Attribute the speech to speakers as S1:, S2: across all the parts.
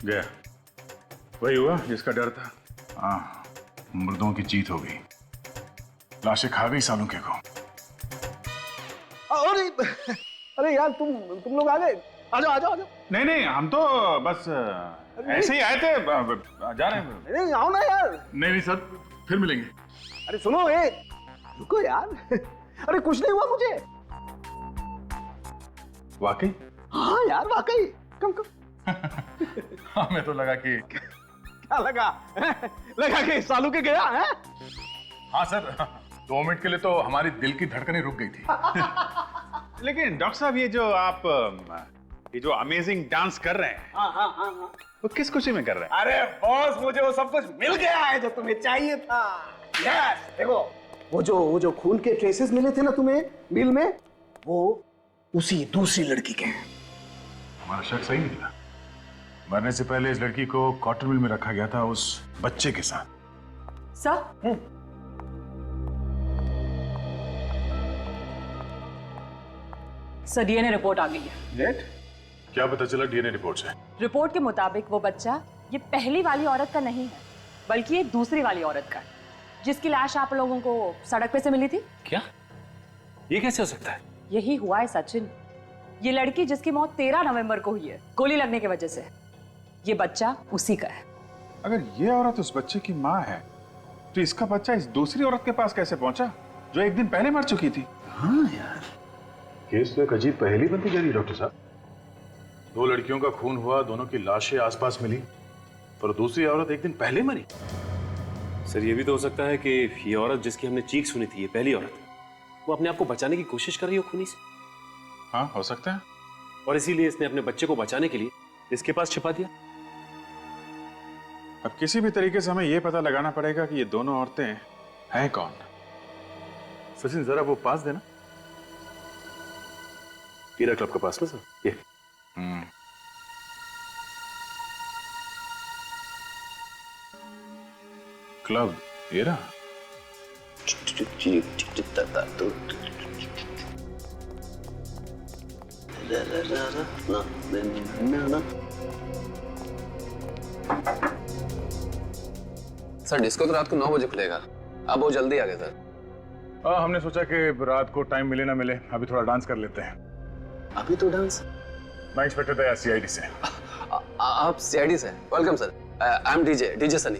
S1: गया। वही हुआ जिसका डर था। हाँ, मुर्दों की जीत हो गई। लाशें खा गई सालों के को।
S2: अरे अरे यार तुम लोग आ गए। आ जाओ आ जाओ आ जाओ।
S1: नहीं नहीं, हम तो बस ऐसे ही आए थे। जा रहे हैं।
S2: नहीं आओ ना यार।
S1: नहीं नहीं सर, फिर मिलेंगे।
S2: अरे सुनो, ए रुको यार। अरे कुछ नहीं हुआ मुझे।
S1: वाकई?
S2: हाँ यार वाकई। कम कम।
S1: हमें तो लगा कि
S2: क्या लगा? लगा कि सालू के गया है।
S1: हाँ सर, 2 मिनट के लिए तो हमारी दिल की धड़कनें रुक गई थी। लेकिन डॉक्टर साहब, ये जो अमेजिंग डांस कर रहे हैं,
S2: हाँ।
S1: वो किस खुशी में कर रहे हैं?
S2: अरे बॉस, मुझे वो सब कुछ मिल गया है जो तुम्हें चाहिए था। यस, देखो वो जो खून के ट्रेसेस मिले थे ना तुम्हें मिल में, वो उसी दूसरी लड़की के हैं।
S1: हमारा शक सही निकला। मरने से पहले इस लड़की को कॉटन मिल में रखा गया था उस बच्चे के साथ।
S3: सर, सर डीएनए रिपोर्ट आ गई है।
S1: डेट? क्या पता चला डीएनए रिपोर्ट से?
S3: रिपोर्ट के मुताबिक वो बच्चा ये पहली वाली औरत का नहीं है, बल्कि ये दूसरी वाली औरत का है, जिसकी लाश आप लोगों को सड़क पे से मिली थी।
S4: क्या? ये कैसे हो सकता है?
S3: यही हुआ है सचिन। ये लड़की जिसकी मौत 13 नवंबर को हुई है गोली लगने की वजह से, ये बच्चा उसी का है।
S1: अगर ये औरत उस बच्चे की माँ है, तो इसका बच्चा इस दूसरी औरत के पास कैसे पहुंचा जो 1 दिन पहले मर चुकी थी?
S2: हाँ यार,
S1: केस तो एक अजीब पहेली बनती जा रही है डॉक्टर साहब। 2 लड़कियों का खून हुआ, दोनों की लाशें आसपास मिली, पर दूसरी औरत 1 दिन पहले मरी।
S4: सर, ये भी तो हो सकता है कि ये औरत जिसकी हमने चीख सुनी थी, ये पहली औरत, वो अपने आप को बचाने की कोशिश कर रही हो खूनी से।
S1: हाँ, हो सकता है।
S4: और इसीलिए इसने अपने बच्चे को बचाने के लिए इसके पास छिपा दिया।
S1: अब किसी भी तरीके से हमें यह पता लगाना पड़ेगा कि ये दोनों औरतें हैं कौन। सचिन, जरा वो पास देना।
S4: हीरा क्लब के पास में सर, ये।
S1: क्लब हीरा?
S5: सर डिस्को तो रात को 9 बजे खुलेगा। आप बहुत जल्दी आ गए सर।
S1: हमने सोचा कि रात को टाइम मिले ना मिले, अभी थोड़ा डांस कर लेते हैं।
S5: अभी तो डांस?
S1: मैं इंस्पेक्टर था सीआईडी से।
S5: आप सीआईडी से? Welcome sir. I am DJ Sunny.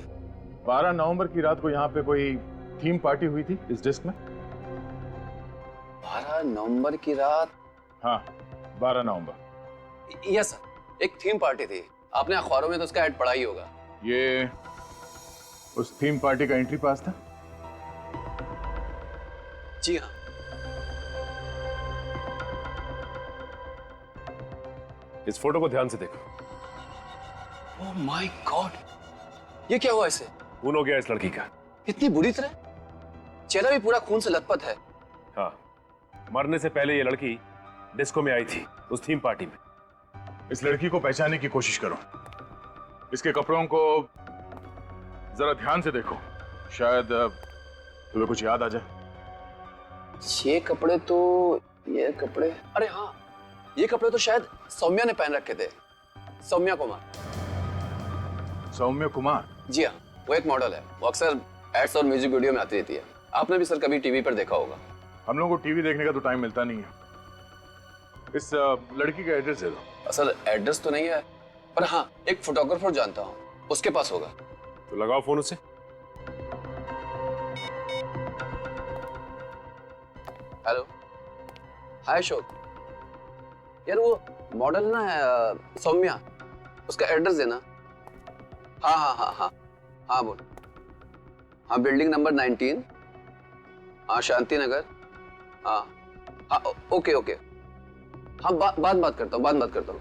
S1: 12 नवंबर की रात को यहाँ पे कोई थीम पार्टी हुई थी इस डिस्क में।
S5: 12 नवंबर की रात?
S1: हाँ, 12 नवंबर।
S5: यस सर, एक थीम पार्टी थी। आपने अखबारों में तो उसका ऐड पढ़ा ही होगा।
S1: ये उस थीम पार्टी का एंट्री पास था?
S5: जी हाँ।
S4: इस फोटो को ध्यान से देखो।
S5: ओह माय गॉड, ये क्या हुआ इसे?
S4: खून हो गया इस लड़की का।
S5: इतनी बुरी तरह? चेहरा भी पूरा खून से लथपथ है।
S4: हाँ, मरने से पहले ये लड़की डिस्को में आई थी, उस थीम पार्टी में।
S1: इस लड़की को पहचानने की कोशिश करो। इसके कपड़ों को जरा ध्यान से देखो, शायद तुम्हें कुछ याद आ जाए।
S5: ये कपड़े, अरे हाँ, ये कपड़े तो शायद सौम्या ने पहन रखे थे। सौम्या कुमार।
S1: सौम्या कुमार? जी
S5: हाँ, वो एक मॉडल है। वो अक्सर एड्स और म्यूजिक वीडियो में आती रहती है। आपने भी सर कभी टीवी पर देखा होगा।
S1: हम लोगों को टीवी देखने का तो टाइम मिलता नहीं है। इस लड़की का एड्रेस दे दो।
S5: सर एड्रेस तो नहीं है, पर हाँ एक फोटोग्राफर जानता हूँ, उसके पास होगा।
S4: तो लगाओ फोन उससे।
S5: हेलो, हाय अशोक। यार वो मॉडल ना है सौम्या, उसका एड्रेस देना। हाँ बोल। हाँ, बिल्डिंग नंबर 19, हाँ शांति नगर। हाँ ओके। हाँ बात करता हूँ।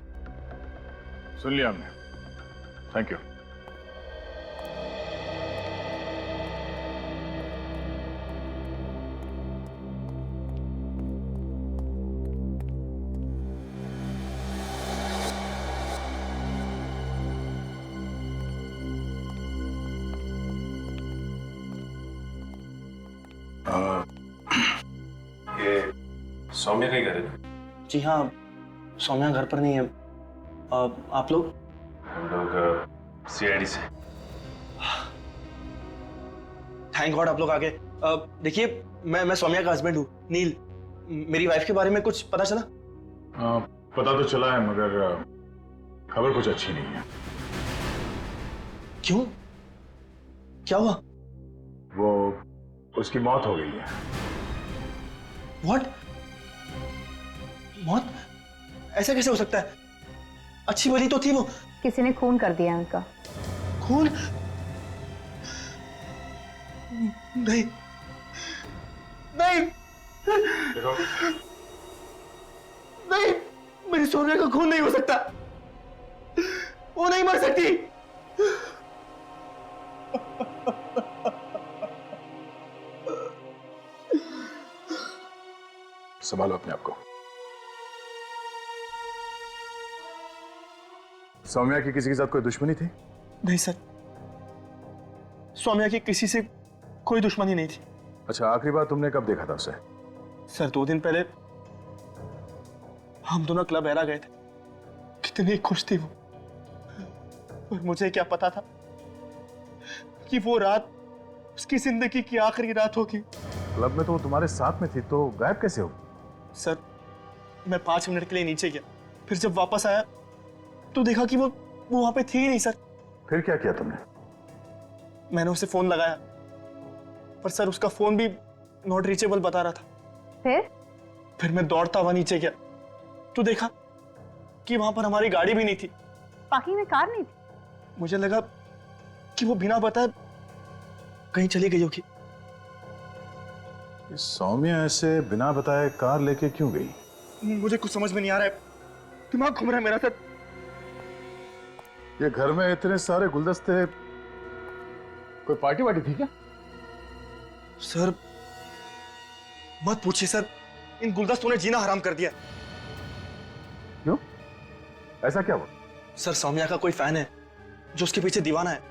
S1: सुन लिया हमने, थैंक यू।
S4: ये सौम्या का ही घर है?
S6: जी हाँ, सौम्या घर पर नहीं है। आप लोग?
S4: हम लोग सीआईडी से।
S6: थैंक गॉड आप लोग आ गए। देखिए मैं सौम्या का हस्बैंड हूँ, नील। मेरी वाइफ के बारे में कुछ पता चला?
S1: पता तो चला है, मगर खबर कुछ अच्छी नहीं है।
S6: क्यों? क्या हुआ?
S1: वो उसकी मौत हो गई है।
S6: व्हाट? मौत? ऐसा कैसे हो सकता है? अच्छी भली तो थी वो।
S7: किसी ने खून कर दिया उनका।
S6: खून? नहीं नहीं
S1: देखो,
S6: नहीं, मेरी सोनिया का खून नहीं हो सकता। वो नहीं मर सकती।
S1: संभालो अपने आप को। सौम्या की किसी के साथ कोई दुश्मनी थी?
S6: नहीं सर, सौम्या की किसी से कोई दुश्मनी नहीं थी।
S1: अच्छा, आखिरी बार तुमने कब देखा था उसे?
S6: सर 2 दिन पहले हम दोनों क्लब एरा गए थे। कितनी खुश थी वो, और मुझे क्या पता था कि वो रात उसकी जिंदगी की आखिरी रात होगी।
S1: क्लब में तो वो तुम्हारे साथ में थी, तो गायब कैसे हो?
S6: सर मैं 5 मिनट के लिए नीचे गया, फिर जब वापस आया तो देखा कि वो वहां पे थी ही नहीं। सर
S1: फिर क्या किया तुमने?
S6: मैंने उसे फोन लगाया, पर सर उसका फोन भी नॉट रीचेबल बता रहा था। फिर मैं दौड़ता हुआ नीचे गया तो देखा कि वहां पर हमारी गाड़ी भी नहीं थी,
S7: पार्किंग में कार नहीं थी।
S6: मुझे लगा कि वो बिना बताए कहीं चली गई होगी।
S1: सौम्या ऐसे बिना बताए कार लेके क्यों गई?
S6: मुझे कुछ समझ में नहीं आ रहा है, दिमाग घूम रहा है मेरा। सर
S1: ये घर में इतने सारे गुलदस्ते, कोई पार्टी वार्टी थी क्या?
S6: सर मत पूछिए सर, इन गुलदस्तों ने जीना हराम कर दिया।
S1: क्यों? ऐसा क्या हुआ?
S6: सर सौम्या का कोई फैन है जो उसके पीछे दीवाना है,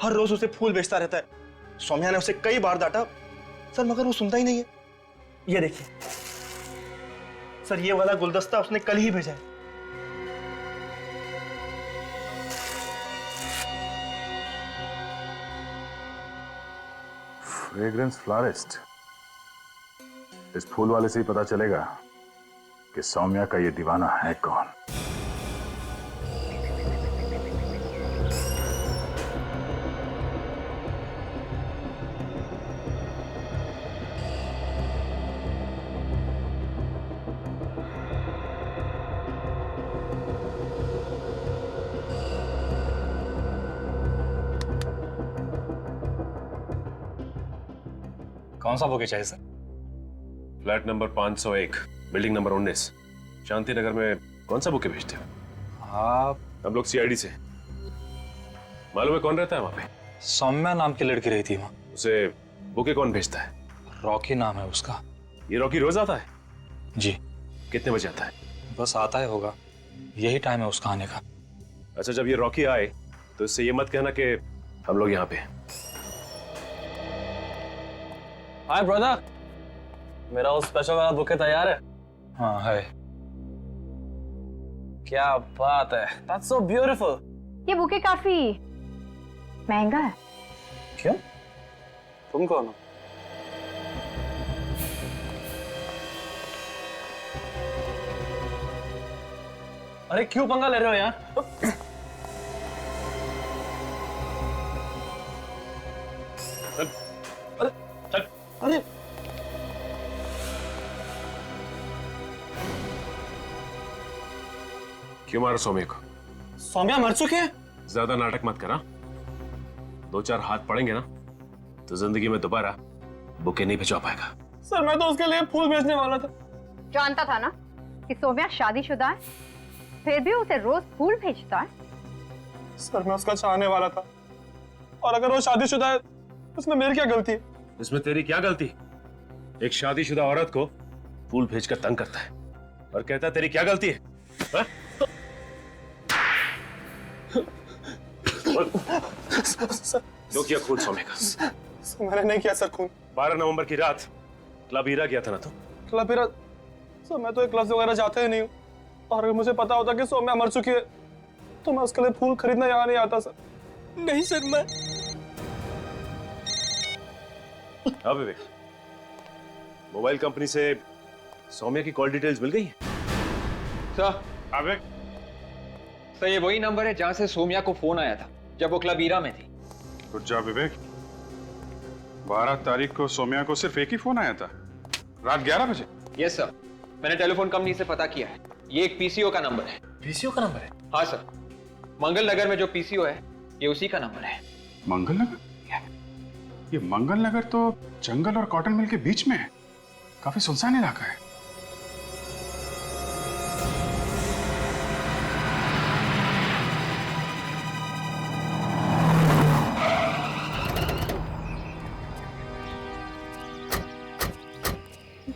S6: हर रोज उसे फूल बेचता रहता है। सौम्या ने उसे कई बार डांटा सर, मगर वो सुनता ही नहीं है। ये देखिए सर, ये वाला गुलदस्ता उसने कल ही भेजा है।
S1: Fragrance florist. इस फूल वाले से ही पता चलेगा कि सौम्या का ये दीवाना है कौन।
S8: कौन सा बुके चाहिए sir?
S4: Flat number 501, building number 19, Shanti Nagar में कौन सा बुके भेजते हो?
S8: आप?
S4: हम लोग सीआईडी से। मालूम है कौन रहता है वहां पे?
S8: सौम्या नाम की लड़की रहती है वहाँ।
S4: उसे बुके कौन भेजता है?
S8: रॉकी नाम है उसका।
S4: ये रॉकी रोज आता है?
S8: जी।
S4: कितने बजे आता है?
S8: बस आता है होगा, यही टाइम है उसका आने का।
S4: अच्छा, जब ये रॉकी आए तो इससे ये मत कहना कि हम लोग यहाँ पे हैं।
S5: हाय ब्रदर, मेरा वो स्पेशल वाला बुके तैयार है?
S8: हाँ है।
S5: क्या बात है, दैट्स सो ब्यूटीफुल।
S7: ये बुके काफी महंगा है।
S5: क्यों? तुम कौन हो? अरे क्यों पंगा ले रहे हो यार? अरे
S4: क्यों मारा सौम्या को?
S5: सौम्या मर चुकी है?
S4: ज्यादा नाटक मत करा। 2-4 हाथ पड़ेंगे ना तो जिंदगी में दोबारा बुके नहीं भिजवा पाएगा।
S5: सर मैं तो उसके लिए फूल बेचने वाला था।
S7: जानता था ना कि सौम्या शादीशुदा है, फिर भी उसे रोज फूल भेजता है।
S5: सर मैं उसका चाहने वाला था, और अगर वो शादीशुदा है उसमें मेरी क्या गलती है?
S4: इसमें तेरी क्या गलती? एक शादीशुदा औरत को फूल भेजकर तंग करता है और कहता है तेरी क्या गलती है? हा? क्यों किया खून सौम्या का?
S5: मैंने नहीं किया सर खून।
S4: 12 नवंबर की रात क्लब हीरा गया था ना तू?
S5: क्लब हीरा? सर मैं तो क्लब वगैरह जाते ही नहीं हूँ, और अगर मुझे पता होता कि सौम्या मर चुकी है
S6: तो मैं उसके लिए फूल खरीदना यहाँ नहीं आता सर।
S2: नहीं सर, मैं
S4: हाँ विवेक, मोबाइल कंपनी से सौम्या की कॉल डिटेल्स मिल गई हैं?
S9: सर,
S1: अबे
S9: सर ये वही नंबर है जहां से सोम्या को फोन आया था जब वो क्लब ईरा में थी।
S1: रुक जा विवेक, 12 तारीख को सौम्या को सिर्फ एक ही फोन आया था, रात 11 बजे।
S9: यस सर, मैंने टेलीफोन कंपनी से पता किया है, ये एक पीसीओ का नंबर है।
S8: पीसीओ का नंबर है?
S9: हाँ सर, मंगल नगर में जो पीसीओ है ये उसी का नंबर है।
S1: मंगल नगर? ये मंगल नगर तो जंगल और कॉटन मिल के बीच में है, काफी सुनसान इलाका है।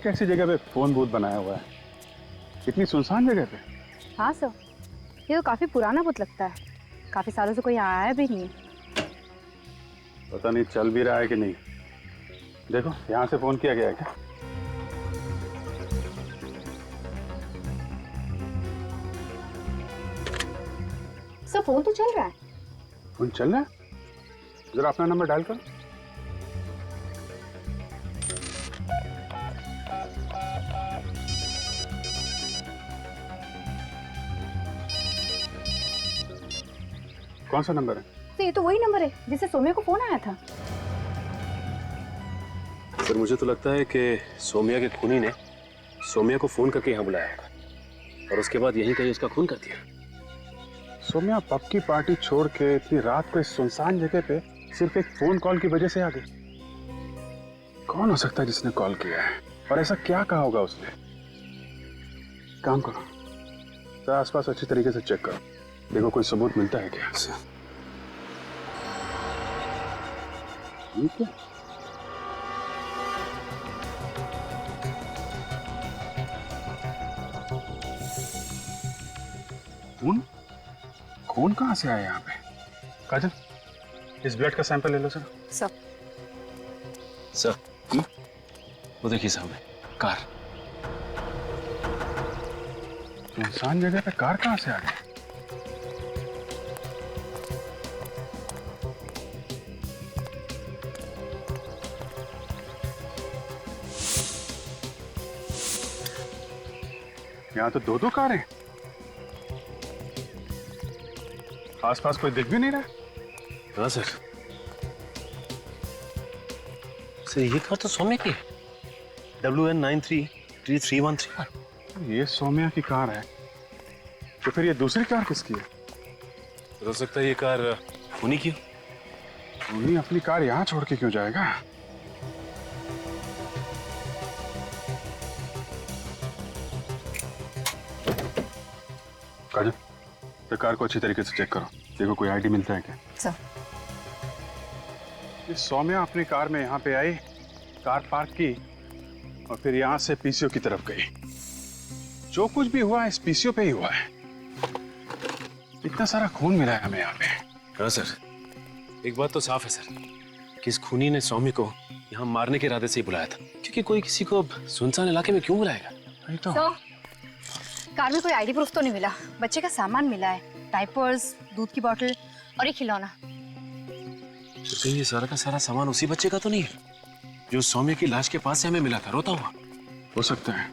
S1: कैसी जगह पे फोन बूथ बनाया हुआ है, इतनी सुनसान जगह पे?
S7: हाँ सर, ये तो काफी पुराना बुत लगता है, काफी सालों से कोई आया भी नहीं है।
S1: पता नहीं चल भी रहा है कि नहीं। देखो यहाँ से फोन किया गया है क्या?
S7: सर फोन तो चल रहा है।
S1: फोन चल रहा है? जरा अपना नंबर डायल करो। कौन सा नंबर है?
S7: तो ये तो वही नंबर है जिससे सोम्या को फोन आया था।
S4: सर मुझे तो लगता है कि सौम्या के खूनी ने सौम्या को फोन करके यहाँ बुलाया होगा और उसके बाद यहीं कहीं उसका खून कर दिया।
S1: सौम्या पब की पार्टी छोड़ के इतनी रात को इस सुनसान जगह पे सिर्फ एक फोन कॉल की वजह से आ गई। कौन हो सकता है जिसने कॉल किया है और ऐसा क्या कहा होगा उसने? काम करो, तो आसपास अच्छी तरीके से चेक करो, देखो कोई सबूत मिलता है क्या। ठीक है, खून? खून कहाँ से आया यहाँ पे? काजल, इस ब्लड का सैंपल ले लो सर।
S4: सर वो देखिए सामने कार।
S1: सुनसान जगह पे कार कहाँ से आ गई? यहाँ तो दो कार हैं। आसपास कोई दिख भी नहीं रहा।
S4: हाँ सर, ये कार तो सौम्या की है, WN933313।
S1: ये सौम्या की कार है, तो फिर ये दूसरी कार किसकी है?
S4: हो सकता है ये कार खूनी की हो।
S1: उन्हीं अपनी कार यहाँ छोड़ के क्यों जाएगा? काजल, तो कार को अच्छी तरीके से चेक करो, देखो कोई आईडी मिलता है क्या।
S7: सर,
S1: ये सौम्या अपनी कार में यहाँ पे आई, कार पार्क की और फिर यहाँ से पीसीओ की तरफ गई। जो कुछ भी हुआ है इस पीसीओ पे ही हुआ है। इतना सारा खून मिला है हमें यहाँ पे।
S4: हाँ सर, एक बात तो साफ है सर कि इस खूनी ने सौम्या को यहाँ मारने के इरादे से ही बुलाया था, क्योंकि कोई किसी को सुनसान इलाके में क्यों बुलाएगा?
S1: वही तो।
S7: कार में कोई आईडी प्रूफ तो नहीं मिला, बच्चे का सामान मिला है, डायपर्स, दूध की बोतल और एक खिलौना।
S4: तो कहीं ये सारा का सारा सामान उसी बच्चे का तो नहीं है जो सौम्या की लाश के पास से हमें मिला था रोता हुआ?
S1: हो सकता है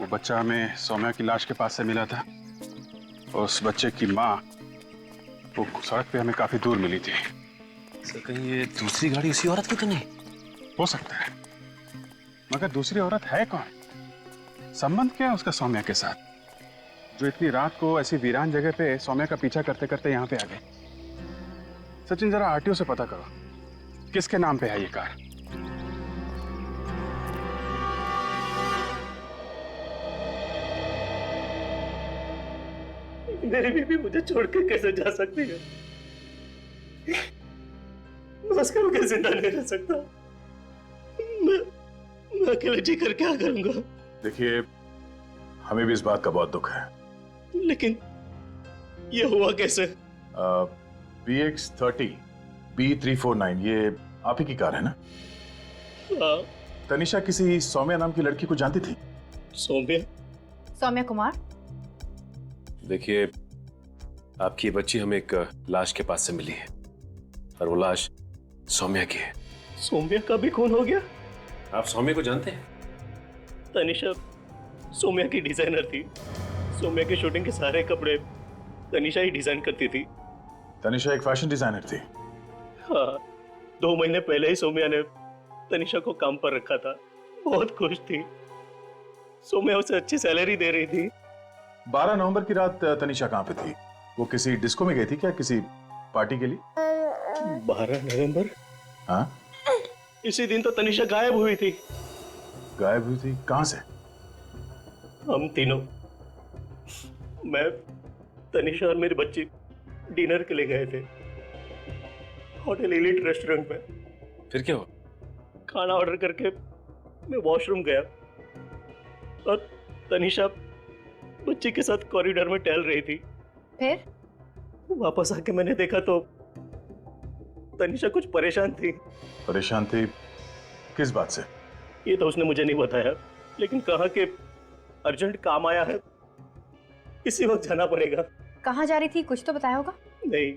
S1: वो बच्चा हमें सौम्या की लाश के पास से मिला था और उस बच्चे की माँ वो सड़क पे हमें काफी दूर मिली थी।
S4: सर कहीं ये दूसरी गाड़ी उसी औरत की तो नहीं?
S1: हो सकता है, मगर दूसरी औरत है कौन? संबंध क्या है उसका सौम्या के साथ, जो इतनी रात को ऐसी वीरान जगह पे सौम्या का पीछा करते करते यहाँ पे आ गए? सचिन, जरा आरटीओ से पता करो किसके नाम पे है ये कार।
S6: मेरी बीवी मुझे छोड़ के कैसे जा सकती है? मैं उसके बगैर जिंदा नहीं रह सकता। मैं अकेले जी कर क्या करूंगा?
S1: देखिए, हमें भी इस बात का बहुत दुख है,
S6: लेकिन ये हुआ कैसे?
S1: BX30 B349 ये आप ही की कार है ना?
S6: हाँ।
S1: तनिषा किसी सौम्या नाम की लड़की को जानती थी?
S6: सौम्या?
S7: सौम्या कुमार?
S4: देखिए, आपकी ये बच्ची हमें एक लाश के पास से मिली है और वो लाश सौम्या की है।
S6: सौम्या का भी खून हो गया?
S4: आप सौम्या को जानते हैं?
S6: तनिषा सौम्या की डिजाइनर थी। सौम्या के शूटिंग के सारे कपड़े तनिषा ही डिजाइन करती थी।
S1: तनिषा एक फैशन डिजाइनर थी।
S6: हाँ, 2 महीने पहले ही सौम्या ने तनिषा को काम पर रखा था। बहुत खुश थी। सौम्या उसे अच्छी सैलरी दे रही थी।
S1: 12 नवंबर की रात तनिषा कहाँ पे थी? वो किसी डिस्को में गई थी क्या, किसी पार्टी के लिए?
S6: 12 नवंबर?
S1: हाँ,
S6: इसी दिन तो तनिषा गायब हुई थी।
S1: गायब हुई थी? कहाँ से?
S6: हम तीनों, मैं, तनिषा और मेरी बच्ची डिनर के लिए गए थे होटल एलिट रेस्टोरेंट में।
S4: फिर क्या हुआ?
S6: खाना ऑर्डर करके मैं वॉशरूम गया और तनिषा बच्ची के साथ कॉरिडोर में टहल रही थी।
S7: फिर?
S6: वापस आके मैंने देखा तो तनिषा कुछ परेशान थी।
S1: परेशान थी? किस बात से?
S6: ये तो उसने मुझे नहीं बताया, लेकिन कहा कि अर्जेंट काम आया है, इसी वक्त जाना पड़ेगा।
S7: कहाँ जा रही थी, कुछ तो बताया होगा?
S6: नहीं,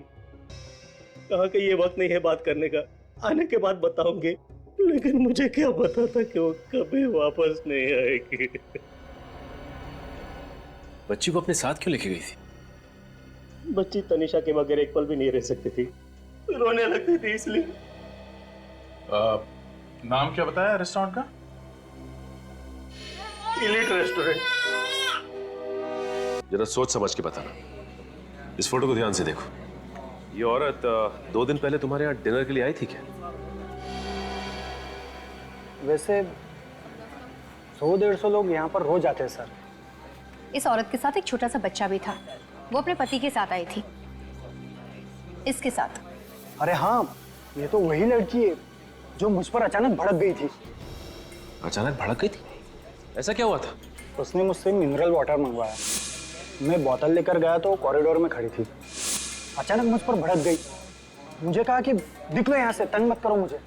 S6: कहा कि ये वक्त नहीं है बात करने का, आने के बाद बताऊंगी। लेकिन मुझे क्या पता था कि वो कभी वापस नहीं आएगी।
S4: बच्ची को अपने साथ क्यों लेके गई थी?
S6: बच्ची तनिषा के बगैर एक पल भी नहीं रह सकती थी, रोने लगती थी इसलिए।
S1: नाम क्या बताया रेस्टोरेंट का?
S6: Elite restaurant.
S4: जरा सोच समझ के बताना। इस फोटो को ध्यान से देखो। ये औरत 2 दिन पहले तुम्हारे यहाँ डिनर के लिए आई थी क्या?
S10: वैसे 100-150 लोग यहाँ पर रोज आते हैं सर।
S7: इस औरत के साथ एक छोटा सा बच्चा भी था। वो अपने पति के साथ आई थी, इसके साथ।
S10: अरे हाँ, ये तो वही लड़की है जो मुझ पर अचानक भड़क गई थी।
S4: अचानक भड़क गई थी? ऐसा क्या हुआ था?
S10: उसने मुझसे मिनरल वाटर मंगवाया। मैं बोतल लेकर गया तो कॉरिडोर में खड़ी थी। अचानक मुझ पर भड़क गई। मुझे कहा कि दिख लो यहाँ से, तंग मत करो मुझे।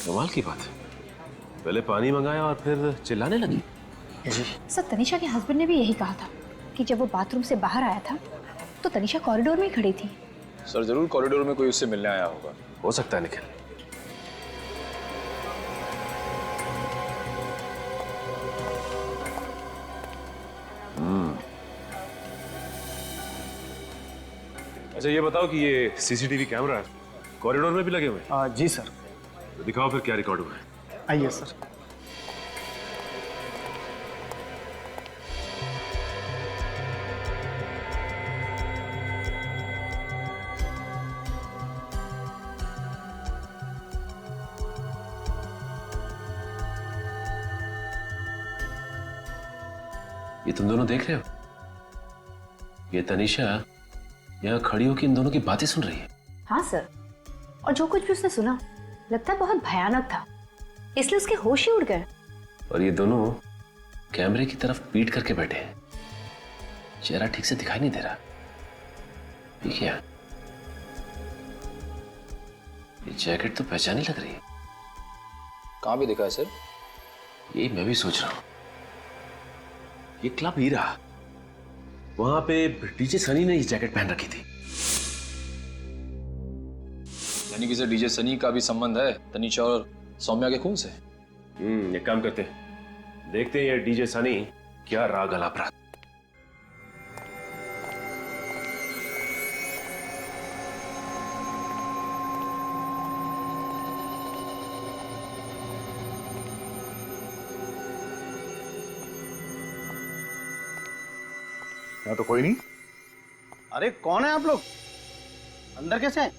S4: कमाल की बात है। पहले पानी मंगाया और फिर चिल्लाने लगी।
S10: जी
S7: सर, तनिषा के हस्बैंड ने भी यही कहा था कि जब वो बाथरूम से बाहर आया था तो तनिषा कॉरिडोर में ही खड़ी थी।
S8: सर जरूर कॉरिडोर में कोई उससे मिलने आया होगा।
S4: हो सकता है निखिल। अच्छा ये बताओ कि ये सीसीटीवी कैमरा कॉरिडोर में भी लगे हुए हैं?
S10: जी सर।
S4: तो दिखाओ फिर क्या रिकॉर्ड हुआ है।
S10: आइए सर।
S4: ये तुम दोनों देख रहे हो? ये तनिषा यहाँ खड़ी होकर इन दोनों की बातें सुन रही है।
S7: हाँ सर, और जो कुछ भी उसने सुना लगता है बहुत भयानक था, इसलिए उसके होश ही उड़ गए।
S4: और ये दोनों कैमरे की तरफ पीट करके बैठे हैं। चेहरा ठीक से दिखाई नहीं दे रहा। ये क्या? ये जैकेट तो पहचानी लग रही है।
S8: कहाँ भी दिखा है सर?
S4: यही मैं भी सोच रहा हूं। ये क्लब हीरा, वहां पे डीजे सनी ने ये जैकेट पहन रखी थी।
S8: यानी कि सर डीजे सनी का भी संबंध है तनिषा और सौम्या के खून से।
S4: एक काम करते हैं, देखते हैं ये डीजे सनी क्या राग अलाप रहा।
S1: यहाँ तो कोई नहीं।
S10: अरे कौन है आप लोग? अंदर कैसे हैं?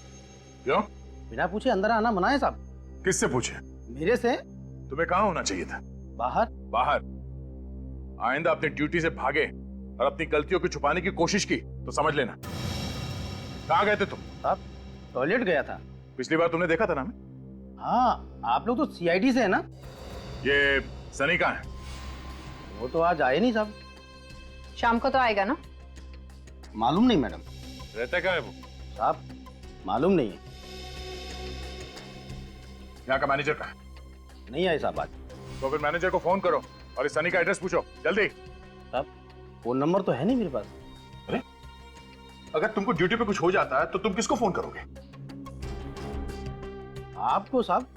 S1: क्यों?
S10: बिना पूछे अंदर आना मना है साहब।
S1: किससे पूछे?
S10: मेरे से।
S1: तुम्हें कहाँ होना चाहिए था?
S10: बाहर।
S1: बाहर? आइंदा अपनी ड्यूटी से भागे और अपनी गलतियों को छुपाने की कोशिश की तो समझ लेना। कहाँ गए थे तुम?
S10: साहब टॉयलेट गया था।
S1: पिछली बार तुमने देखा था ना हमें?
S10: हाँ, आप लोग तो सीआईडी से है ना?
S1: ये सनी कहाँ है?
S10: वो तो आज आए नहीं साहब।
S7: शाम को तो आएगा ना?
S10: मालूम नहीं मैडम।
S1: रहता कहाँ है वो?
S10: साहब मालूम नहीं है।
S1: यहाँ का मैनेजर कहाँ है?
S10: नहीं आए साहब आज।
S1: तो फिर मैनेजर को फोन करो और इस सनी का एड्रेस पूछो जल्दी।
S10: साहब फोन नंबर तो है नहीं मेरे पास।
S1: अरे
S11: अगर तुमको ड्यूटी पे कुछ हो जाता है तो तुम किसको फोन करोगे?
S10: आपको साहब,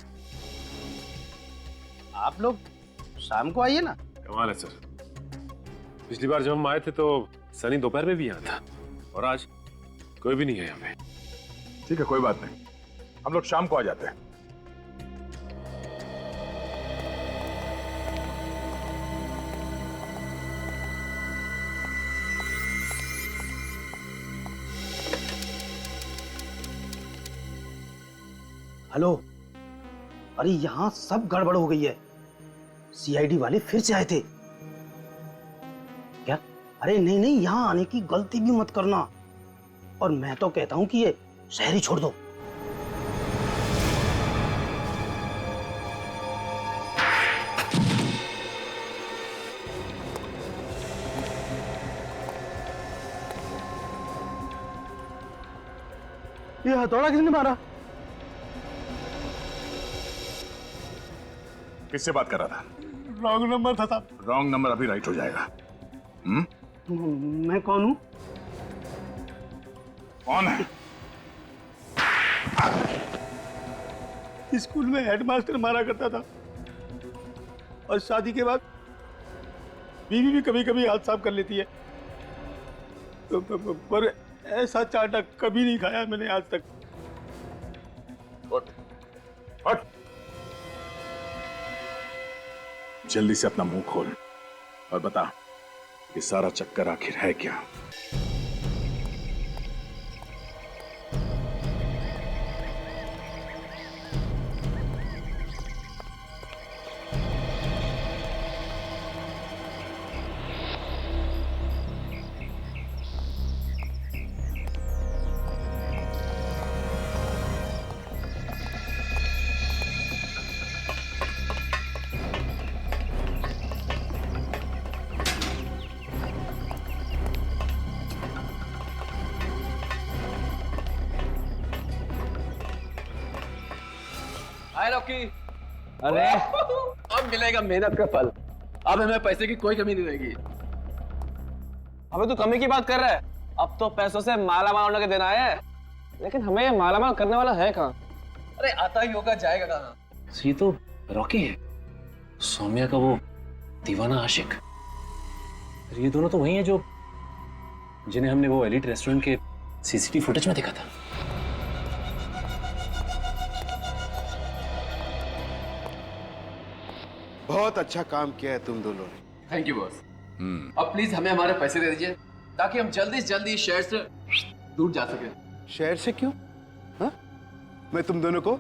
S10: आप लोग शाम को आइए ना।
S4: कमाल है सर, पिछली बार जब हम आए थे तो सनी दोपहर में भी यहाँ था और आज कोई भी नहीं है यहाँ पे।
S11: ठीक है, कोई बात नहीं, हम लोग शाम को आ जाते हैं।
S10: हेलो, अरे यहाँ सब गड़बड़ हो गई है। सीआईडी वाले फिर से आए थे क्या? अरे नहीं नहीं, यहाँ आने की गलती भी मत करना। और मैं तो कहता हूँ कि ये शहर ही छोड़ दो। ये हथौड़ा किसने मारा?
S11: किससे बात कर रहा था?
S10: रॉन्ग नंबर था साहब।
S11: रॉन्ग नंबर अभी राइट हो जाएगा।
S10: मैं कौन हूँ?
S11: कौन है?
S10: स्कूल में हेडमास्टर मारा करता था और शादी के बाद बीवी भी कभी कभी हाथ साफ कर लेती है। पर ऐसा चाटा कभी नहीं खाया मैंने आज तक।
S11: उठ, उठ। जल्दी से अपना मुंह खोल और बता, ये सारा चक्कर आखिर है क्या?
S5: हाय रॉकी। अरे अब मिलेगा मेहनत का फल। अब हमें पैसे की कोई कमी नहीं रहेगी।
S6: अबे तू कमी की बात कर रहा है? अब तो पैसों से माला माल होने के दिन आए हैं, लेकिन हमें माला माल करने वाला है कहाँ?
S5: अरे आता ही होगा, जाएगा कहाँ?
S4: ये तो रॉकी है, सौम्या का वो दीवाना आशिक। ये दोनों तो वही हैं जो जिन्हें हमने वो एलिट रेस्टोरेंट के सीसीटीवी फुटेज में देखा था।
S12: बहुत अच्छा काम किया है तुम दोनों ने।
S5: Thank you boss. अब प्लीज हमें हमारे पैसे दे दीजिए ताकि हम जल्दी से जल्दी शहर से दूर जा सके।
S12: शहर से क्यों? हाँ? मैं तुम दोनों को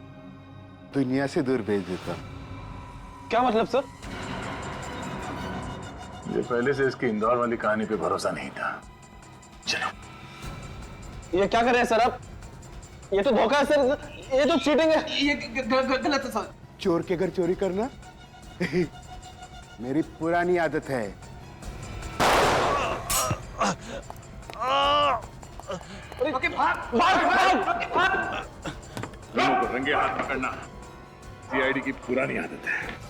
S12: दुनिया से दूर भेज देता हूँ।
S6: क्या मतलब सर?
S11: ये पहले से इसकी इंदौर वाली कहानी पे भरोसा नहीं था। चलो।
S6: ये क्या कर रहे हैं सर आप? ये तो धोखा है सर, ये तो चीटिंग है।
S5: ये गलत है सर।
S12: चोर के घर चोरी करना मेरी पुरानी आदत है।
S5: ओके, भाग।
S11: लोगों को रंगे हाथ पकड़ना सीआईडी की पुरानी आदत है।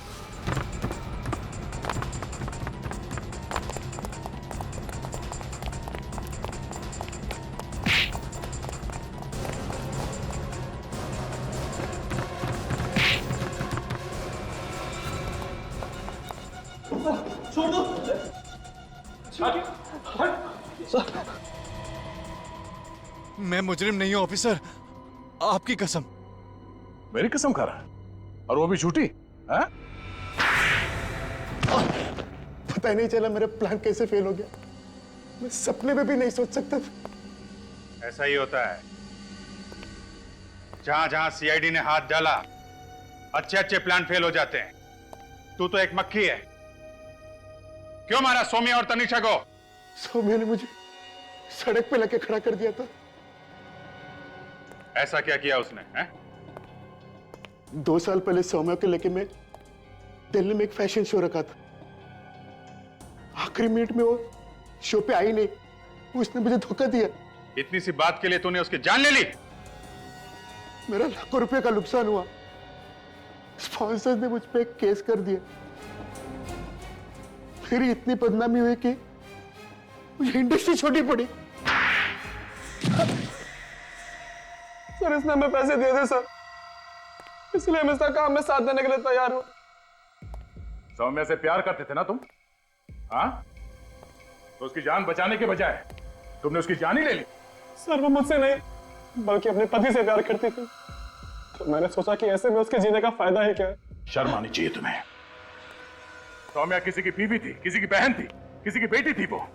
S6: छोड़ दो।
S13: मैं मुजरिम नहीं हूं ऑफिसर, आपकी कसम।
S11: मेरी कसम खा रहा है और वो भी झूठी?
S12: पता ही नहीं चला मेरा प्लान कैसे फेल हो गया। मैं सपने में भी नहीं सोच सकता था।
S1: ऐसा ही होता है, जहां जहां सीआईडी ने हाथ डाला अच्छे अच्छे प्लान फेल हो जाते हैं। तू तो एक मक्खी है। क्यों मारा सौम्या और तनिषा को?
S12: सौम्या ने मुझे सड़क पे लाके खड़ा कर दिया था।
S1: ऐसा क्या किया उसने है?
S12: 2 साल पहले सौम्या को लेके मैं दिल्ली में एक फैशन शो रखा था। आखिरी मिनट में वो शो पे आई नहीं, उसने मुझे धोखा दिया।
S1: इतनी सी बात के लिए तूने उसकी जान ले ली?
S12: मेरा लाखों रुपए का नुकसान हुआ। स्पॉन्सर्स ने मुझ पे एक केस कर दिया। फिर इतनी बदनामी हुई कि मुझे इंडस्ट्री छोड़नी पड़ी।
S6: सर इसने हमें पैसे दे दे सर, इसलिए हम इसका काम में साथ देने के लिए तैयार हूँ।
S11: सौम्या से प्यार करते थे ना तुम? हाँ, तो उसकी जान बचाने के बजाय तुमने उसकी जान ही ले ली।
S6: सर वो मुझसे नहीं बल्कि अपने पति से प्यार करती थी, तो मैंने सोचा कि ऐसे में उसके जीने का फायदा ही क्या है।
S11: शर्म आनी चाहिए तुम्हें। सौम्या किसी की बीवी थी, किसी की बहन थी, किसी की बेटी थी वो।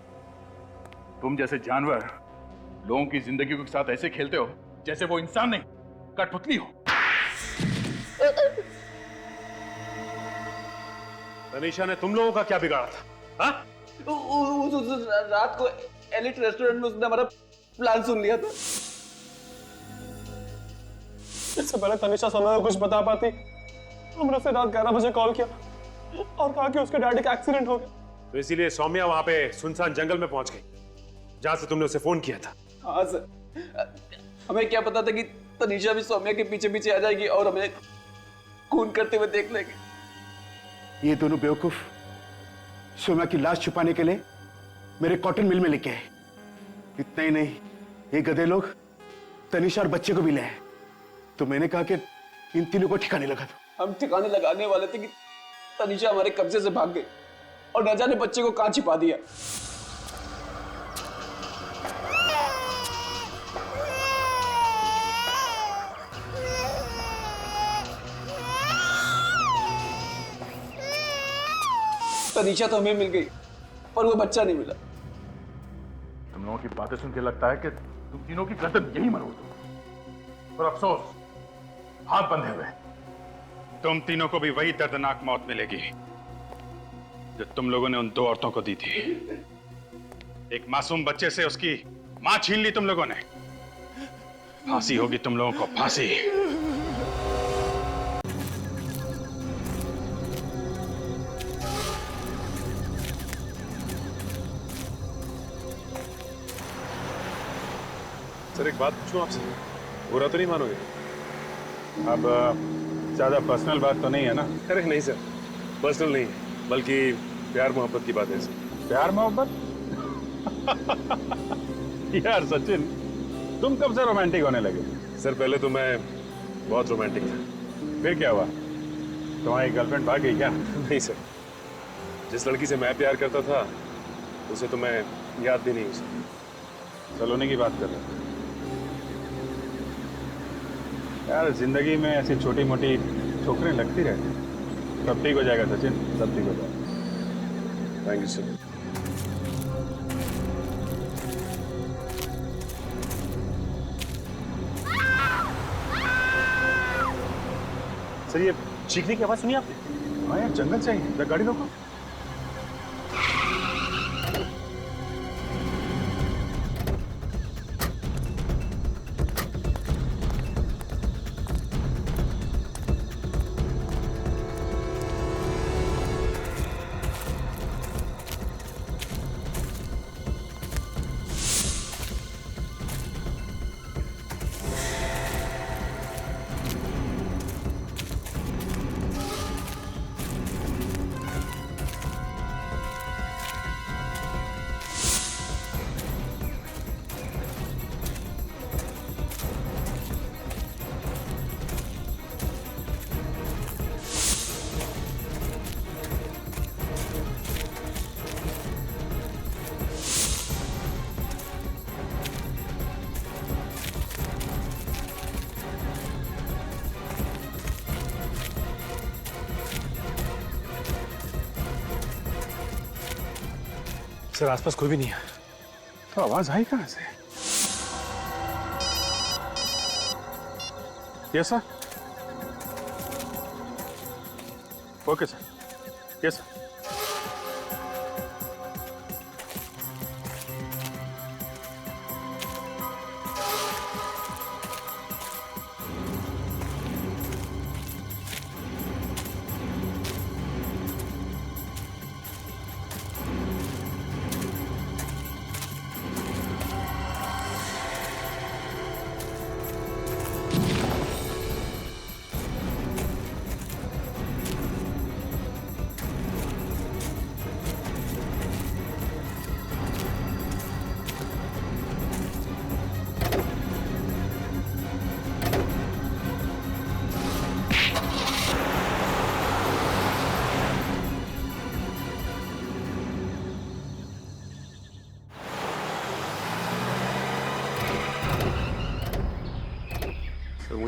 S11: तुम जैसे जानवर लोगों की जिंदगी के साथ ऐसे खेलते हो जैसे वो इंसान नहीं, कठपुतली हो।
S14: तनीषा ने तुम लोगों का क्या बिगाड़ा था? हाँ?
S5: रात को एलिट रेस्टोरेंट में उसने हमारा प्लान सुन लिया था।
S6: इससे पहले तनीषा समय को कुछ बता पाती, हमने उसे रात 11 बजे कॉल किया और कहा कि उसके डैडी का एक्सीडेंट हो गया।
S14: तो इसीलिए सौम्या वहां पे सुनसान जंगल में पहुंच गई जहां से तुमने उसे फोन किया था।
S5: हाँ सर, हमें क्या पता था कि तनीषा भी सौम्या के पीछे पीछे आ जाएगी और हमें खून करते हुए देख लेंगे।
S12: ये दोनों बेवकूफ सौम्या की लाश छुपाने के लिए मेरे कॉटन मिल में लेके आए। इतना ही नहीं, ये गधे लोग तनीषा और बच्चे को भी ले आए। तो मैंने कहा कि इन तीनों को ठिकाने लगा दो।
S5: हम ठिकाने लगाने वाले थे कि तनीषा हमारे कब्जे से भाग गई और न जाने बच्चे को कहां छिपा दिया। तनीषा तो हमें मिल गई पर वो बच्चा नहीं मिला।
S11: तुम लोगों की बातें सुन के लगता है कि तुम तीनों की गर्दन यही मरोड़ दो। पर अफसोस, हाथ बंधे हुए।
S1: तुम तीनों को भी वही दर्दनाक मौत मिलेगी जो तुम लोगों ने उन दो औरतों को दी थी। एक मासूम बच्चे से उसकी मां छीन ली तुम लोगों ने। फांसी होगी तुम लोगों को, फांसी।
S14: सर एक बात पूछूं आपसे, बुरा तो नहीं मानोगे?
S1: अब ज्यादा पर्सनल बात तो नहीं है ना?
S14: अरे नहीं सर, पर्सनल नहीं, बल्कि प्यार मोहब्बत की बात है सर।
S1: प्यार मोहब्बत? यार सचिन, तुम कब से रोमांटिक होने लगे?
S14: सर पहले तो मैं बहुत रोमांटिक था।
S1: फिर क्या हुआ? तुम्हारी गर्लफ्रेंड भाग गई क्या?
S14: नहीं सर, जिस लड़की से मैं प्यार करता था उसे तो मैं याद भी नहीं हूँ सर।
S1: सलोनी की बात कर रहे हो? यार जिंदगी में ऐसी छोटी मोटी ठोकरें लगती रहती। सब ठीक हो जाएगा सचिन, सब ठीक हो जाएगा।
S14: Thank you sir. सर ये चीखने की आवाज सुनी आपने?
S1: हाँ यार, जंगल से ही। गाड़ी रोको।
S14: सर आसपास कोई भी नहीं है।
S1: तो आवाज आई कहां से? Yes sir. Okay sir. Yes sir.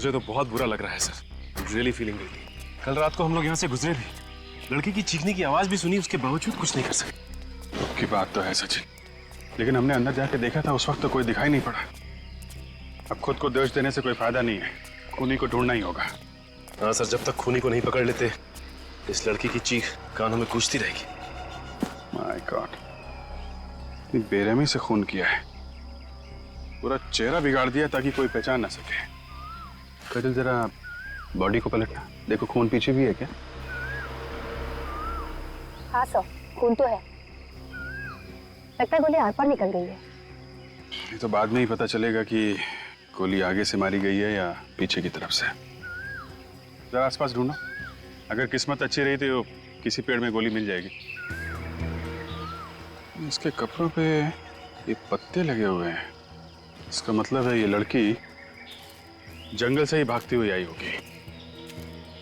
S14: मुझे तो बहुत बुरा लग रहा है सर, रियली फीलिंग गिल्टी। कल रात को हम लोग यहाँ से गुजरे भी, लड़की की चीखने की आवाज भी सुनी, उसके बावजूद कुछ नहीं कर सके।
S1: आपकी बात तो है सचिन, लेकिन हमने अंदर जाके देखा था, उस वक्त तो कोई दिखाई नहीं पड़ा। अब खुद को दोष देने से कोई फायदा नहीं है, खूनी को ढूंढना ही होगा।
S14: हाँ सर, जब तक खूनी को नहीं पकड़ लेते इस लड़की की चीख कानों में गूंजती रहेगी।
S1: माय गॉड, इतनी बेरहमी से खून किया है, पूरा चेहरा बिगाड़ दिया ताकि कोई पहचान ना सके। कजल जरा बॉडी को पलटना, देखो खून पीछे भी है क्या?
S15: हाँ सर, खून तो है, लगता है गोली आर पार निकल गई है।
S1: ये तो बाद में ही पता चलेगा कि गोली आगे से मारी गई है या पीछे की तरफ से। जरा आसपास ढूंढो, अगर किस्मत अच्छी रही तो किसी पेड़ में गोली मिल जाएगी। इसके कपड़ों पे ये पत्ते लगे हुए हैं, इसका मतलब है ये लड़की जंगल से ही भागती हुई आई होगी।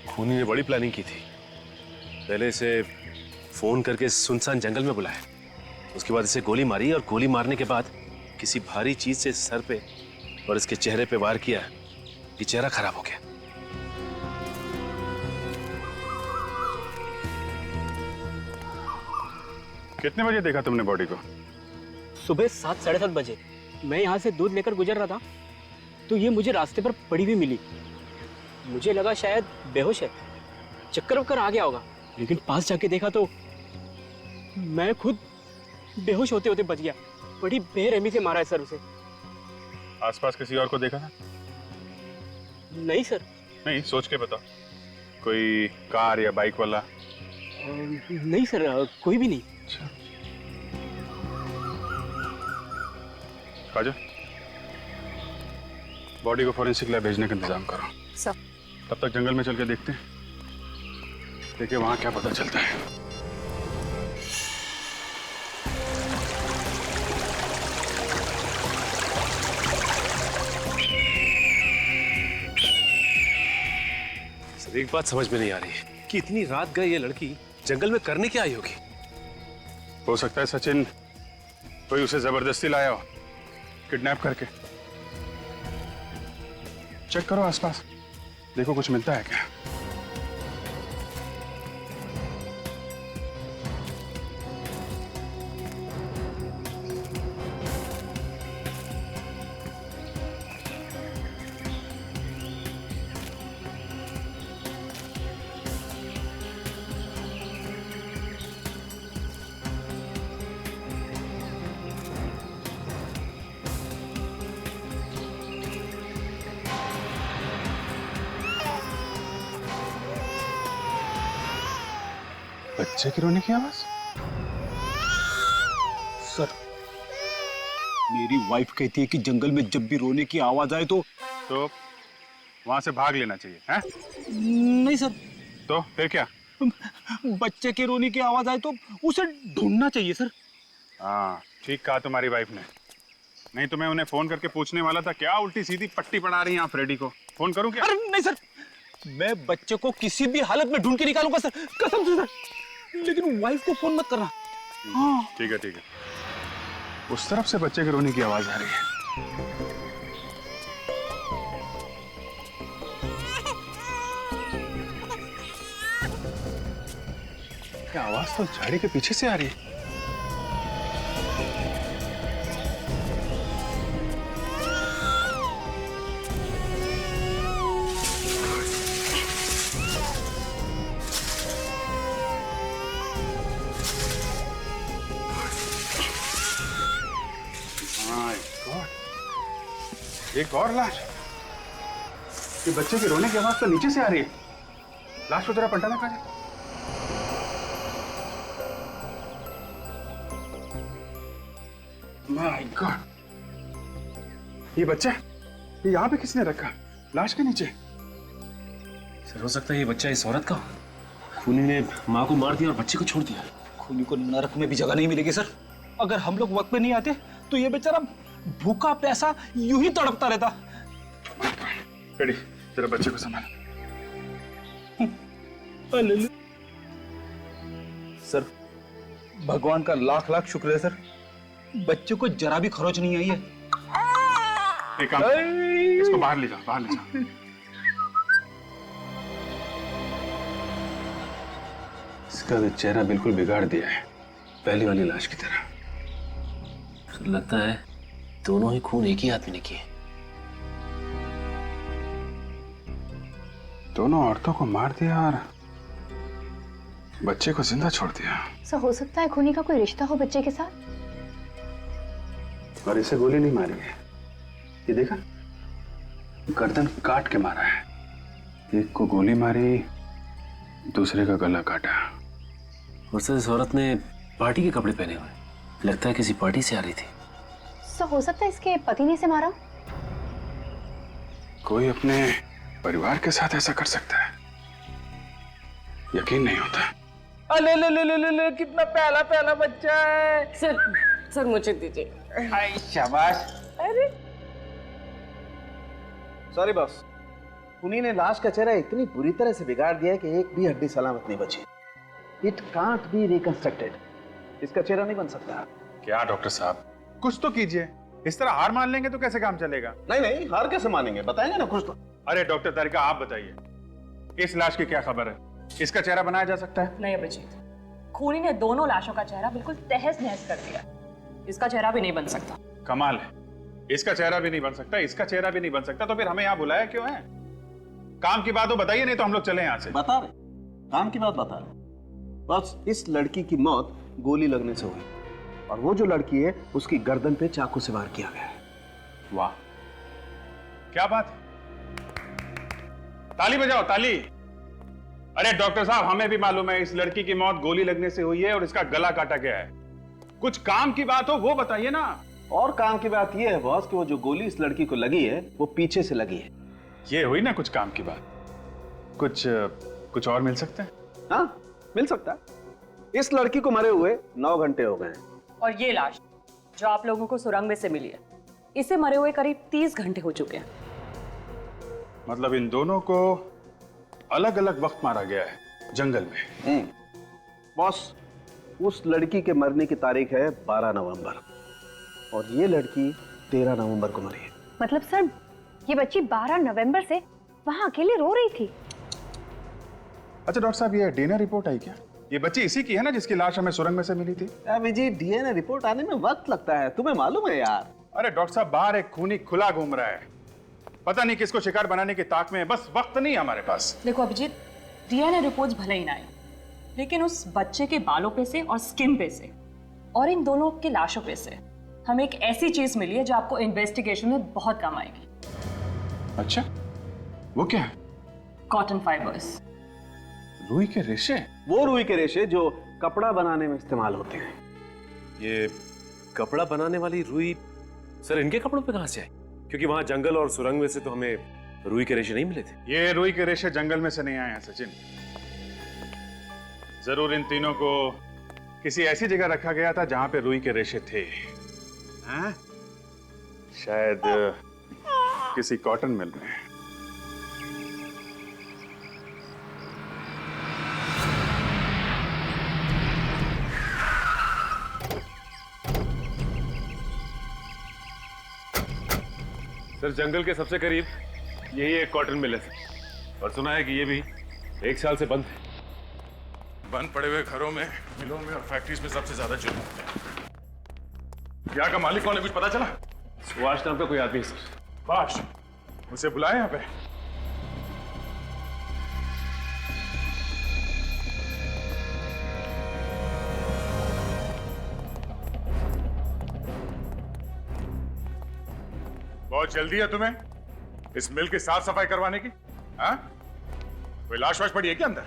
S14: खूनी ने बड़ी प्लानिंग की थी, पहले इसे फोन करके सुनसान जंगल में बुलाया, उसके बाद इसे गोली मारी और गोली मारने के बाद किसी भारी चीज से सर पे और इसके चेहरे पे वार किया, ये चेहरा खराब हो गया।
S1: कितने बजे देखा तुमने बॉडी को?
S10: सुबह 7 साढ़े 7 बजे मैं यहाँ से दूध लेकर गुजर रहा था तो ये मुझे रास्ते पर पड़ी हुई मिली। मुझे लगा शायद बेहोश है, चक्कर वक्कर आ गया होगा, लेकिन पास जाके देखा तो मैं खुद बेहोश होते होते बच गया। बड़ी बेरहमी से मारा है सर उसे।
S1: आसपास किसी और को देखा था?
S10: नहीं सर।
S1: नहीं, सोच के बताओ, कोई कार या बाइक वाला?
S10: नहीं सर, कोई भी नहीं।
S1: काजल, बॉडी को फॉरेंसिक लैब भेजने का इंतजाम करो।
S7: सर।
S1: तब तक जंगल में चल के देखते हैं, देखिए वहां क्या पता चलता है।
S14: सर, एक बात समझ में नहीं आ रही है कि इतनी रात गए ये लड़की जंगल में करने क्या आई होगी?
S1: हो सकता है सचिन कोई उसे जबरदस्ती लाया हो, किडनैप करके। चेक करो आसपास, देखो कुछ मिलता है क्या। बच्चे की रोने की आवाज?
S10: सर, मेरी वाइफ कहती है कि जंगल में जब भी रोने की आवाज आए तो
S1: वहां से भाग लेना चाहिए, हैं?
S10: नहीं सर।
S1: तो फिर क्या?
S10: बच्चे के रोने की आवाज आए तो उसे ढूंढना चाहिए सर।
S1: हाँ, ठीक कहा तुम्हारी वाइफ ने। नहीं तो मैं उन्हें फोन करके पूछने वाला था, क्या उल्टी सीधी पट्टी पड़ा रही हैं आप फ्रेडी को? फोन करूं क्या?
S10: अरे नहीं सर, मैं बच्चे को किसी भी हालत में ढूंढ के निकालूंगा सर, कसम से सर, लेकिन वाइफ को फोन मत करना। हाँ
S1: ठीक है, ठीक है। उस तरफ से बच्चे के रोने की आवाज आ रही है। क्या आवाज तो झाड़ी के पीछे से आ रही है। एक और लाश। ये बच्चे के रोने की आवाज तो नीचे से आ रही है। लाश को जरा पलटाना काजल। माय गॉड, ये बच्चा ये यहाँ पे किसने रखा? लाश के नीचे?
S14: सर, हो सकता है ये बच्चा इस औरत का हो। खूनी ने माँ को मार दिया और बच्चे को छोड़ दिया।
S10: खूनी को नरक में भी जगह नहीं मिलेगी सर। अगर हम लोग वक्त पे नहीं आते तो ये बेचारा भूखा प्यासा यूं ही तड़पता रहता।
S1: रेडी, जरा बच्चे को संभाल।
S10: सर, भगवान का लाख लाख शुक्र है सर, बच्चे को जरा भी खरोच नहीं आई है।
S1: एक काम, इसको बाहर ले जाओ, बाहर ले जाओ। इसका तो चेहरा बिल्कुल बिगाड़ दिया है, पहली वाली लाश की तरह।
S4: लगता है दोनों ही खून एक ही आदमी ने किए।
S1: दोनों औरतों को मार दिया और बच्चे को जिंदा छोड़ दिया।
S15: सर हो सकता है खूनी का कोई रिश्ता हो बच्चे के साथ।
S1: और इसे गोली नहीं मारी है, ये देखा, गर्दन काट के मारा है। एक को गोली मारी, दूसरे का गला काटा।
S4: और सर इस औरत ने पार्टी के कपड़े पहने हुए, लगता है किसी पार्टी से आ रही थी।
S15: सर हो सकता है इसके पति ने इसे मारा।
S1: कोई अपने परिवार के साथ ऐसा कर सकता है, यकीन नहीं होता।
S2: अले ले ले ले ले ले, कितना प्याला प्याला बच्चा है।
S3: सर मुझे दीजिए।
S2: आई शाबाश।
S3: अरे
S2: सॉरी बॉस, उन्हीं ने लाश का चेहरा इतनी बुरी तरह से बिगाड़ दिया है कि एक भी हड्डी सलामत नहीं बची। It can't be reconstructed. इसका चेहरा नहीं बन सकता।
S1: क्या डॉक्टर साहब, कुछ तो कीजिए। इस तरह हार मान लेंगे तो कैसे काम चलेगा?
S2: नहीं नहीं, हार कैसे मानेंगे, बताएंगे ना कुछ तो।
S1: अरे डॉक्टर तारिका, आप बताइए, इस लाश की क्या खबर है? इसका चेहरा बनाया जा सकता है?
S3: नहीं अभिजीत, खूनी ने दोनों लाशों का चेहरा बिल्कुल तहस नहस कर दिया। इसका चेहरा भी नहीं बन सकता।
S1: कमाल है, इसका चेहरा भी नहीं बन सकता, इसका चेहरा भी नहीं बन सकता, तो फिर हमें यहाँ बुलाया क्यों है? काम की बात हो बताइए, नहीं तो हम लोग चले यहाँ से।
S2: बता रहे, काम की बात बता रहे। बस इस लड़की की मौत गोली लगने से हुई, और वो जो लड़की है उसकी गर्दन पे चाकू से वार किया गया है।
S1: वाह, क्या बात है, ताली बजाओ ताली। अरे डॉक्टर साहब, हमें भी मालूम है इस लड़की की मौत गोली लगने से हुई है और इसका गला काटा गया है। कुछ काम की बात हो वो बताइए ना।
S2: और काम की बात ये है बॉस कि वो जो गोली इस लड़की को लगी है वो पीछे से लगी है।
S1: ये हुई ना कुछ काम की बात। कुछ और मिल सकता है?
S2: हाँ मिल सकता है। इस लड़की को मरे हुए 9 घंटे हो गए हैं।
S3: और ये लाश जो आप लोगों को सुरंग में से मिली है, इसे मरे हुए करीब 30 घंटे हो चुके हैं।
S1: मतलब इन दोनों को अलग अलग वक्त मारा गया है जंगल में।
S2: बॉस, उस लड़की के मरने की तारीख है 12 नवंबर और ये लड़की 13 नवंबर को मरी है।
S15: मतलब सर ये बच्ची 12 नवंबर से वहां अकेले रो रही थी।
S1: अच्छा डॉक्टर साहब, ये डीएनए रिपोर्ट आई क्या? ये बच्ची इसी की है ना जिसकी लाश हमें सुरंग में से मिली थी?
S2: अभी जी डीएनए रिपोर्ट आने में वक्त लगता है, तुम्हें मालूम है यार।
S1: अरे डॉक्टर साहब, बाहर एक खूनी खुला घूम रहा है, पता नहीं किसको शिकार बनाने की ताक में है, बस वक्त नहीं है हमारे पास।
S3: देखो अभिजीत, डीएनए रिपोर्ट्स भले ही ना आए, लेकिन उस बच्चे के बालों पे से और स्किन पे से और इन दोनों की लाशों पे से हमें एक ऐसी चीज मिली है जो आपको इन्वेस्टिगेशन में बहुत काम आएगी।
S1: अच्छा, वो क्या है?
S3: Cotton fibres.
S1: रुई के रेशे?
S2: वो रुई के रेशे जो कपड़ा बनाने में इस्तेमाल होते हैं।
S14: ये कपड़ा बनाने वाली रुई सर इनके कपड़ों पे कहां से आई? क्योंकि वहां जंगल और सुरंग में से तो हमें रुई के रेशे नहीं मिले थे।
S1: ये रुई के रेशे जंगल में से नहीं आए हैं सचिन। जरूर इन तीनों को किसी ऐसी जगह रखा गया था जहां पे रुई के रेशे थे। हाँ? शायद किसी कॉटन मिल में।
S14: सर जंगल के सबसे करीब यही एक कॉटन मिल है सर, और सुना है कि ये भी 1 साल से बंद है।
S11: बंद पड़े हुए घरों में, मिलों में और फैक्ट्रीज में सबसे ज्यादा जुर्म होते हैं। यहाँ का मालिक कौन है, कुछ पता चला?
S14: सुभाष नाम का कोई आदमी है सर।
S11: सुभाष, उसे बुलाए यहाँ पे। बहुत जल्दी है तुम्हें इस मिल की साफ सफाई करवाने की? हाँ? कोई लाश वाश पड़ी है क्या अंदर?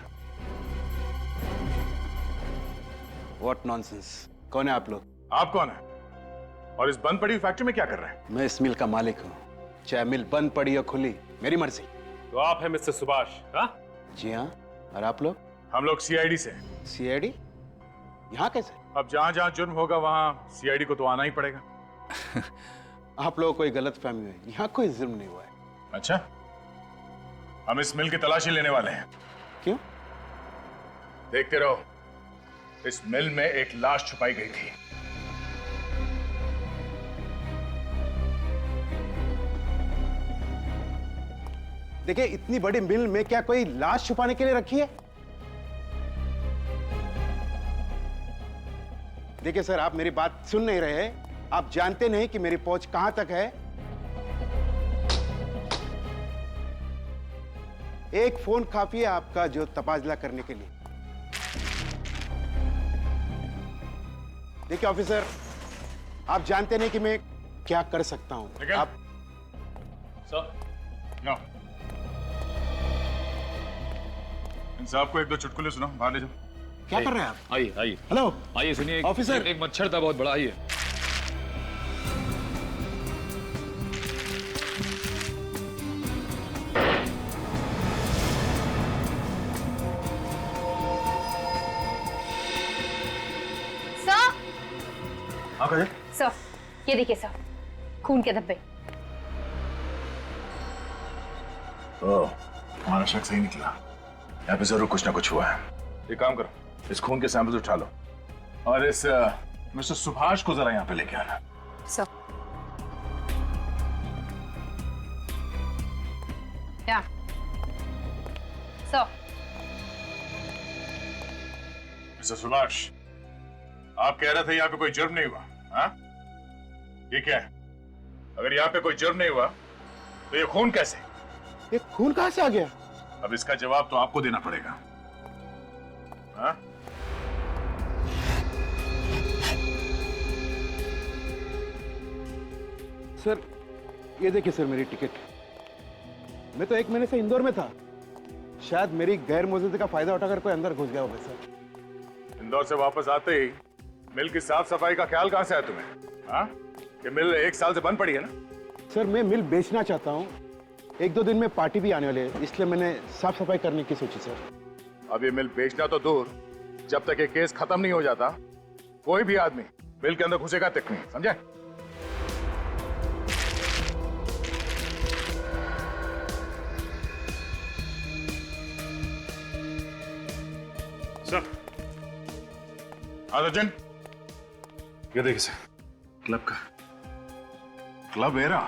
S16: What nonsense? कौन है आप लोग?
S11: आप कौन है? और इस बंद पड़ी हुई फैक्ट्री में क्या कर रहे हैं?
S16: मैं इस मिल का मालिक हूँ, चाहे मिल बंद पड़ी या खुली, मेरी मर्जी।
S14: तो आप हैं मिस्टर सुभाष? हाँ
S16: जी हाँ। और आप लोग?
S11: हम लोग सीआईडी से।
S16: सीआईडी? यहाँ कैसे?
S11: अब जहां जहां जुर्म होगा वहां सीआईडी को तो आना ही पड़ेगा।
S16: आप लोगों को कोई गलत फहमी है, यहाँ कोई जुर्म नहीं हुआ है।
S11: अच्छा, हम इस मिल की तलाशी लेने वाले हैं।
S16: क्यों?
S11: देखते रहो, इस मिल में एक लाश छुपाई गई थी।
S16: देखिए, इतनी बड़ी मिल में क्या कोई लाश छुपाने के लिए रखी है?
S12: देखिए सर, आप मेरी बात सुन नहीं रहे हैं। आप जानते नहीं कि मेरी पहुंच कहां तक है। एक फोन काफी है आपका जो तबादला करने के लिए। देखिए ऑफिसर, आप जानते नहीं कि मैं क्या कर सकता हूं। आप
S11: सर, नो। इन साहब को एक दो चुटकुले सुनो, बाहर ले जाओ।
S12: क्या कर रहे हैं आप?
S8: आइए आइए।
S12: हेलो
S8: आइए सुनिए।
S12: ऑफिसर।
S8: एक मच्छर था बहुत बड़ा, आइए।
S7: सर,
S11: हाँ काजल।
S7: सर ये देखिए सर, खून के धब्बे।
S11: ओह, हमारा शक सही निकला। यहाँ पे जरूर कुछ ना कुछ हुआ है। एक काम करो, इस खून के सैंपल्स उठा लो और इस मिस्टर सुभाष को जरा यहाँ पे लेके आना।
S7: सर या सर।
S11: मिस्टर सुभाष, आप कह रहे थे यहाँ पे कोई जुर्म नहीं हुआ, हाँ? ये क्या है? अगर यहाँ पे कोई जुर्म नहीं हुआ तो ये खून कैसे?
S12: ये खून कहां से आ गया?
S11: अब इसका जवाब तो आपको देना पड़ेगा, हाँ?
S12: सर ये देखिए सर, मेरी टिकट। मैं तो 1 महीने से इंदौर में था। शायद मेरी गैर मौजूदगी का फायदा उठाकर कोई अंदर घुस गया होगा सर।
S11: इंदौर से वापस आते ही मिल की साफ सफाई का ख्याल कहां से आया तुम्हें, हाँ? ये मिल 1 साल से बंद पड़ी है ना?
S12: सर मैं मिल बेचना चाहता हूँ। 1-2 दिन में पार्टी भी आने वाली है, इसलिए मैंने साफ सफाई करने की सोची सर।
S11: अब ये मिल बेचना तो दूर, जब तक ये केस खत्म नहीं हो जाता कोई भी आदमी मिल के अंदर घुसेगा तक नहीं, समझे? सर, अर्जुन, ये देखिए सर, क्लब का club era.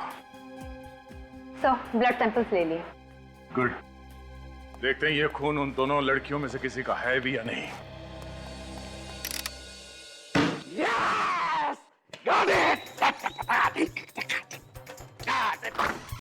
S15: Sir blood samples ले लिए।
S11: गुड। देखते हैं ये खून उन दोनों लड़कियों में से किसी का है भी या नहीं।